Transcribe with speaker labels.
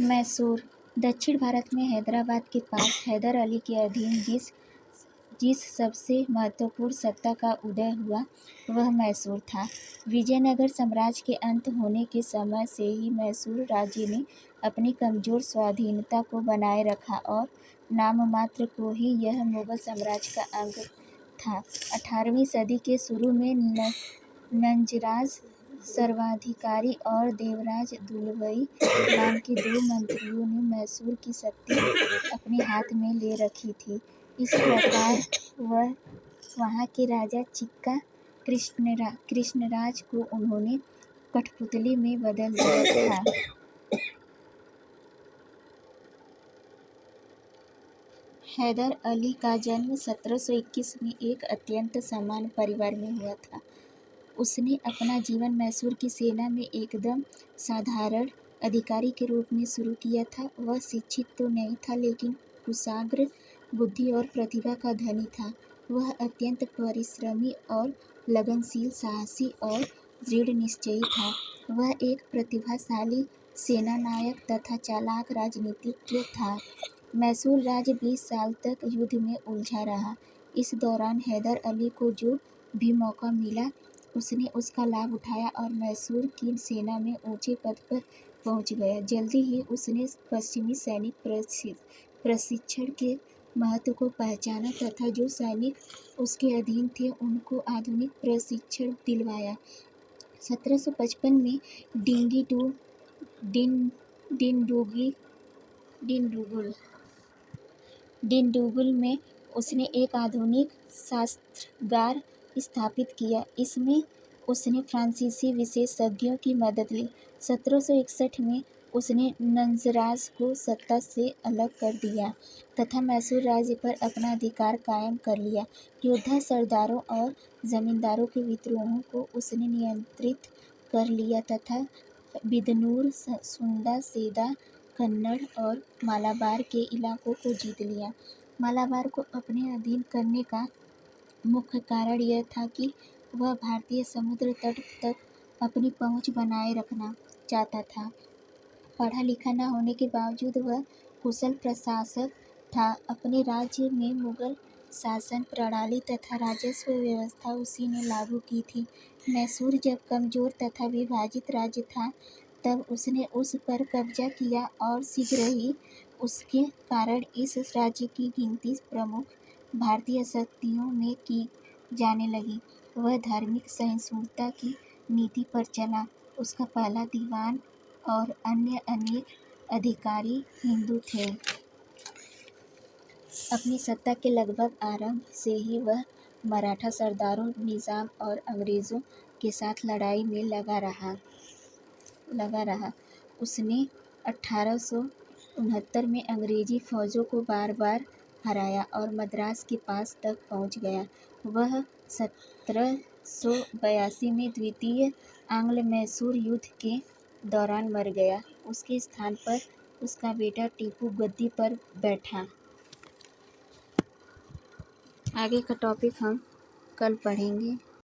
Speaker 1: मैसूर दक्षिण भारत में हैदराबाद के पास हैदर अली के अधीन जिस सबसे महत्वपूर्ण सत्ता का उदय हुआ वह मैसूर था। विजयनगर साम्राज्य के अंत होने के समय से ही मैसूर राज्य ने अपनी कमजोर स्वाधीनता को बनाए रखा और नाममात्र को ही यह मुगल साम्राज्य का अंग था। 18वीं सदी के शुरू में नंजराज सर्वाधिकारी और देवराज दुलवई नाम के दो मंत्रियों ने मैसूर की शक्ति अपने हाथ में ले रखी थी। इस प्रकार वहाँ के राजा चिक्का कृष्णराज को उन्होंने कठपुतली में बदल दिया था। हैदर अली का जन्म 1721 में एक अत्यंत सामान्य परिवार में हुआ था। उसने अपना जीवन मैसूर की सेना में एकदम साधारण अधिकारी के रूप में शुरू किया था। वह शिक्षित तो नहीं था, लेकिन कुशाग्र बुद्धि और प्रतिभा का धनी था। वह अत्यंत परिश्रमी और लगनशील, साहसी और दृढ़ निश्चयी था। वह एक प्रतिभाशाली सेनानायक तथा चालाक राजनीतिज्ञ था। मैसूर राज्य 20 साल तक युद्ध में उलझा रहा। इस दौरान हैदर अली को जो भी मौका मिला उसने उसका लाभ उठाया और मैसूर की सेना में ऊंचे पद पर पहुंच गया। जल्दी ही उसने पश्चिमी सैनिक प्रशिक्षण के महत्व को पहचाना तथा जो सैनिक उसके अधीन थे उनको आधुनिक प्रशिक्षण दिलवाया। 1755 में डिंडुगुल में उसने एक आधुनिक शस्त्रागार स्थापित किया। इसमें उसने फ्रांसीसी विशेषज्ञों की मदद ली। 1761 में उसने नंजराज को सत्ता से अलग कर दिया तथा मैसूर राज्य पर अपना अधिकार कायम कर लिया। योद्धा सरदारों और जमींदारों के विद्रोहों को उसने नियंत्रित कर लिया तथा बिदनूर, सुंदा, सेदा, कन्नड़ और मालाबार के इलाकों को जीत लिया। मालाबार को अपने अधीन करने का मुख्य कारण यह था कि वह भारतीय समुद्र तट तक अपनी पहुंच बनाए रखना चाहता था। पढ़ा लिखा न होने के बावजूद वह कुशल प्रशासक था। अपने राज्य में मुगल शासन प्रणाली तथा राजस्व व्यवस्था उसी ने लागू की थी। मैसूर जब कमजोर तथा विभाजित राज्य था तब उसने उस पर कब्जा किया और शीघ्र ही उसके कारण इस राज्य की गिनती प्रमुख भारतीय शक्तियों में की जाने लगी। वह धार्मिक सहिष्णुता की नीति पर चला। उसका पहला दीवान और अन्य अनेक अधिकारी हिंदू थे। अपनी सत्ता के लगभग आरंभ से ही वह मराठा सरदारों, निजाम और अंग्रेजों के साथ लड़ाई में लगा रहा। उसने 1869 में अंग्रेजी फौजों को बार बार हराया और मद्रास के पास तक पहुंच गया। वह 1782 में द्वितीय आंग्ल-मैसूर युद्ध के दौरान मर गया। उसके स्थान पर उसका बेटा टीपू गद्दी पर बैठा। आगे का टॉपिक हम कल पढ़ेंगे।